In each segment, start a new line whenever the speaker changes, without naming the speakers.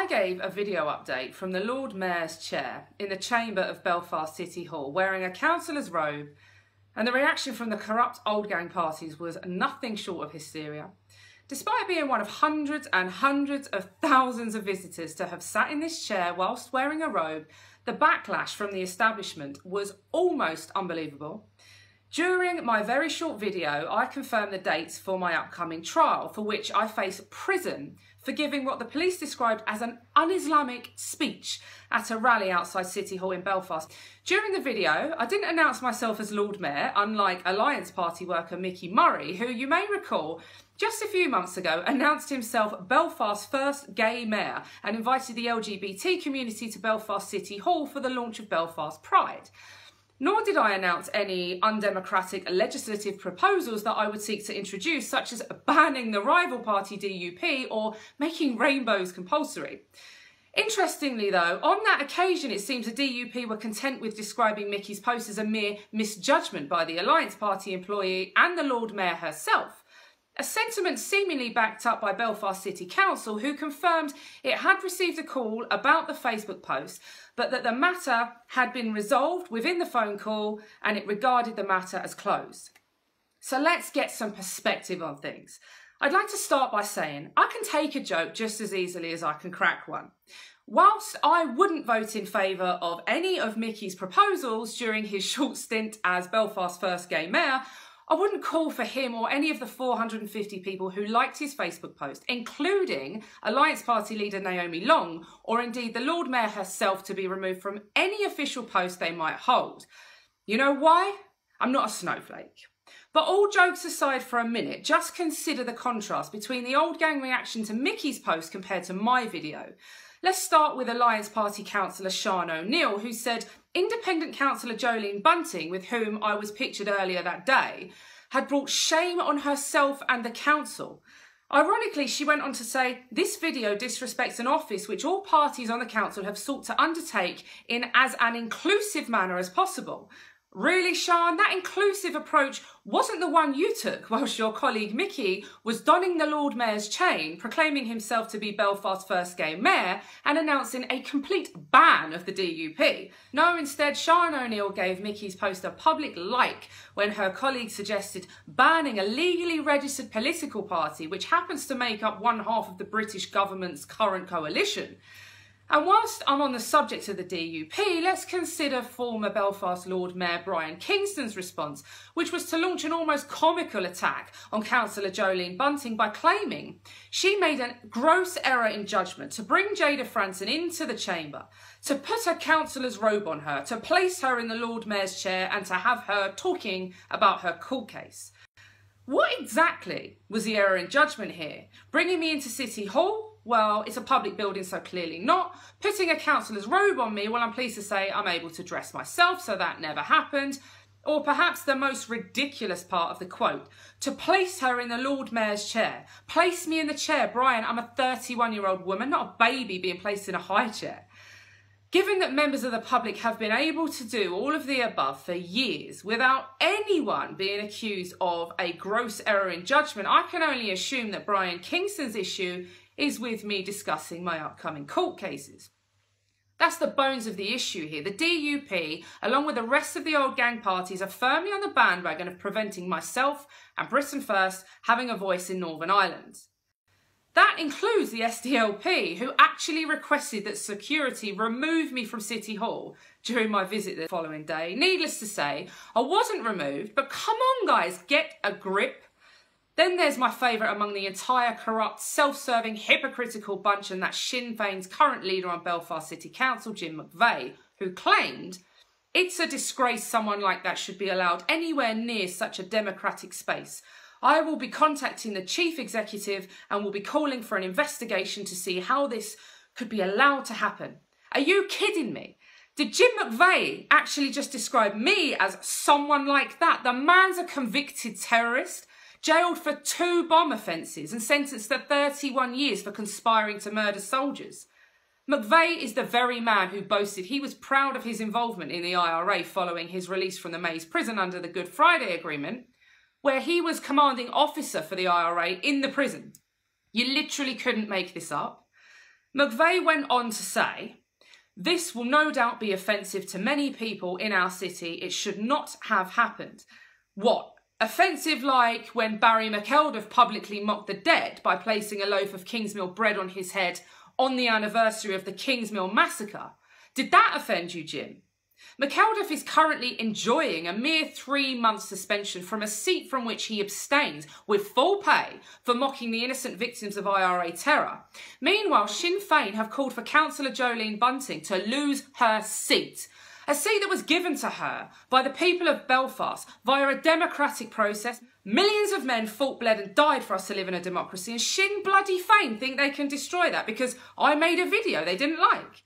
I gave a video update from the Lord Mayor's chair in the chamber of Belfast City Hall wearing a councillor's robe, and the reaction from the corrupt old gang parties was nothing short of hysteria. Despite being one of hundreds and hundreds of thousands of visitors to have sat in this chair whilst wearing a robe, the backlash from the establishment was almost unbelievable. During my very short video, I confirmed the dates for my upcoming trial, for which I face prison for giving what the police described as an un-Islamic speech at a rally outside City Hall in Belfast. During the video, I didn't announce myself as Lord Mayor, unlike Alliance Party worker Mickey Murray, who you may recall just a few months ago announced himself Belfast's first gay mayor and invited the LGBT community to Belfast City Hall for the launch of Belfast Pride. Nor did I announce any undemocratic legislative proposals that I would seek to introduce, such as banning the rival party DUP or making rainbows compulsory. Interestingly though, on that occasion it seems the DUP were content with describing Mickey's post as a mere misjudgment by the Alliance Party employee and the Lord Mayor herself. A sentiment seemingly backed up by Belfast City Council, who confirmed it had received a call about the Facebook post, but that the matter had been resolved within the phone call and it regarded the matter as closed. So let's get some perspective on things. I'd like to start by saying I can take a joke just as easily as I can crack one. Whilst I wouldn't vote in favour of any of Mickey's proposals during his short stint as Belfast's first gay mayor, I wouldn't call for him or any of the 450 people who liked his Facebook post, including Alliance Party leader Naomi Long, or indeed the Lord Mayor herself, to be removed from any official post they might hold. You know why? I'm not a snowflake. But all jokes aside for a minute, just consider the contrast between the old gang reaction to Mickey's post compared to my video. Let's start with Alliance Party councillor Sian O'Neill, who said independent councillor Jolene Bunting, with whom I was pictured earlier that day, had brought shame on herself and the council. Ironically, she went on to say, this video disrespects an office which all parties on the council have sought to undertake in as an inclusive manner as possible. Really, Sian, that inclusive approach wasn't the one you took whilst your colleague Mickey was donning the Lord Mayor's chain, proclaiming himself to be Belfast's first gay mayor and announcing a complete ban of the DUP. No, instead, Sian O'Neill gave Mickey's post a public like when her colleague suggested banning a legally registered political party which happens to make up one half of the British government's current coalition. And whilst I'm on the subject of the DUP, let's consider former Belfast Lord Mayor Brian Kingston's response, which was to launch an almost comical attack on councillor Jolene Bunting by claiming she made a gross error in judgment to bring Fransen into the chamber, to put a councillor's robe on her, to place her in the Lord Mayor's chair and to have her talking about her court case. What exactly was the error in judgment here? Bringing me into City Hall? Well, it's a public building, so clearly not. Putting a councillor's robe on me? Well, I'm pleased to say I'm able to dress myself, so that never happened. Or perhaps the most ridiculous part of the quote, to place her in the Lord Mayor's chair. Place me in the chair, Brian. I'm a 31-year-old woman, not a baby being placed in a high chair. Given that members of the public have been able to do all of the above for years without anyone being accused of a gross error in judgment, I can only assume that Brian Kingston's issue is with me discussing my upcoming court cases. That's the bones of the issue here. The DUP, along with the rest of the old gang parties, are firmly on the bandwagon of preventing myself and Britain First having a voice in Northern Ireland. That includes the SDLP, who actually requested that security remove me from City Hall during my visit the following day. Needless to say, I wasn't removed, but come on guys, get a grip. Then there's my favourite among the entire corrupt, self-serving, hypocritical bunch, and that's Sinn Féin's current leader on Belfast City Council, Jim McVeigh, who claimed it's a disgrace someone like that should be allowed anywhere near such a democratic space. I will be contacting the chief executive and will be calling for an investigation to see how this could be allowed to happen. Are you kidding me? Did Jim McVeigh actually just describe me as someone like that? The man's a convicted terrorist, jailed for 2 bomb offences and sentenced to 31 years for conspiring to murder soldiers. McVeigh is the very man who boasted he was proud of his involvement in the IRA following his release from the Maze prison under the Good Friday Agreement, where he was commanding officer for the IRA in the prison. You literally couldn't make this up. McVeigh went on to say, "This will no doubt be offensive to many people in our city. It should not have happened." What? Offensive like when Barry McElduff publicly mocked the dead by placing a loaf of Kingsmill bread on his head on the anniversary of the Kingsmill massacre? Did that offend you, Jim? McElduff is currently enjoying a mere 3-month suspension from a seat from which he abstains with full pay for mocking the innocent victims of IRA terror. Meanwhile, Sinn Féin have called for Councillor Jolene Bunting to lose her seat. A seat that was given to her by the people of Belfast via a democratic process. Millions of men fought, bled and died for us to live in a democracy, and Sinn bloody Féin think they can destroy that because I made a video they didn't like.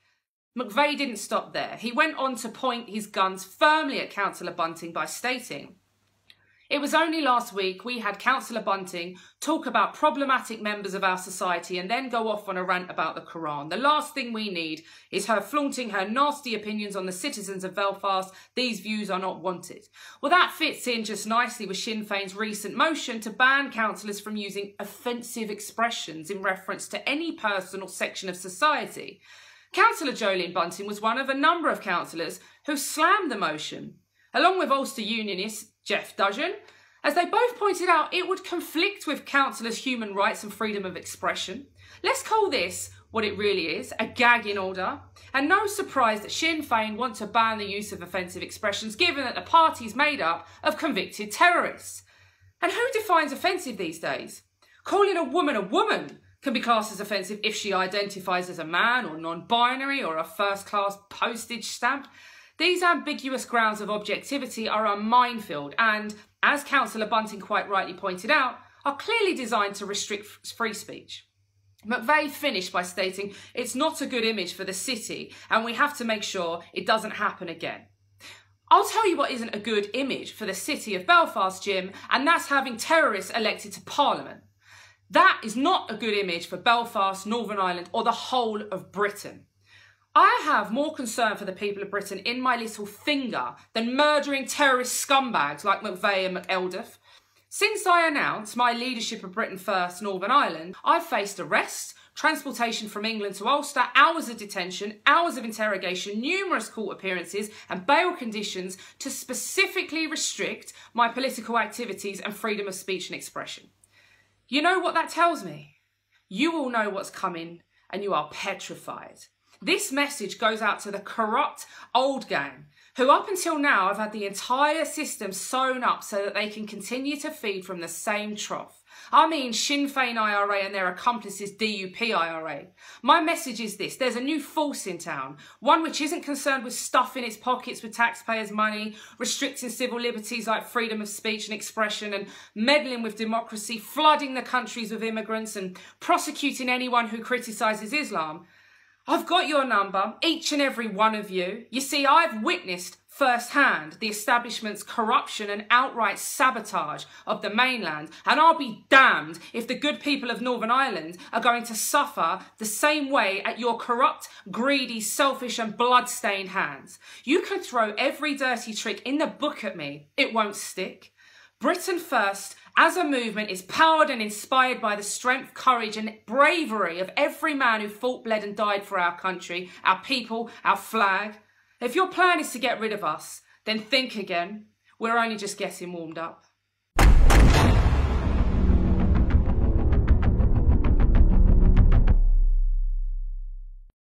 McVeigh didn't stop there. He went on to point his guns firmly at Councillor Bunting by stating, "It was only last week we had Councillor Bunting talk about problematic members of our society and then go off on a rant about the Quran. The last thing we need is her flaunting her nasty opinions on the citizens of Belfast. These views are not wanted." Well, that fits in just nicely with Sinn Féin's recent motion to ban councillors from using offensive expressions in reference to any person or section of society. Councillor Jolene Bunting was one of a number of councillors who slammed the motion, along with Ulster Unionist Jeff Dudgeon, as they both pointed out it would conflict with councillors' human rights and freedom of expression. Let's call this what it really is, a gagging order. And no surprise that Sinn Féin want to ban the use of offensive expressions, given that the party is made up of convicted terrorists. And who defines offensive these days? Calling a woman can be classed as offensive if she identifies as a man or non-binary or a first-class postage stamp. These ambiguous grounds of objectivity are a minefield and, as Councillor Bunting quite rightly pointed out, are clearly designed to restrict free speech. McVeigh finished by stating it's not a good image for the city and we have to make sure it doesn't happen again. I'll tell you what isn't a good image for the city of Belfast, Jim, and that's having terrorists elected to Parliament. That is not a good image for Belfast, Northern Ireland, or the whole of Britain. I have more concern for the people of Britain in my little finger than murdering terrorist scumbags like McVeigh and McElduff. Since I announced my leadership of Britain First Northern Ireland, I've faced arrest, transportation from England to Ulster, hours of detention, hours of interrogation, numerous court appearances and bail conditions to specifically restrict my political activities and freedom of speech and expression. You know what that tells me? You all know what's coming and you are petrified. This message goes out to the corrupt old gang who up until now have had the entire system sewn up so that they can continue to feed from the same trough. I mean Sinn Féin IRA and their accomplices DUP IRA. My message is this: there's a new force in town, one which isn't concerned with stuffing its pockets with taxpayers' money, restricting civil liberties like freedom of speech and expression, and meddling with democracy, flooding the countries with immigrants and prosecuting anyone who criticises Islam. I've got your number, each and every one of you. You see, I've witnessed firsthand the establishment's corruption and outright sabotage of the mainland, and I'll be damned if the good people of Northern Ireland are going to suffer the same way at your corrupt, greedy, selfish and blood-stained hands. You can throw every dirty trick in the book at me, it won't stick. Britain First, as a movement, is powered and inspired by the strength, courage and bravery of every man who fought, bled and died for our country, our people, our flag. If your plan is to get rid of us, then think again. We're only just getting warmed up.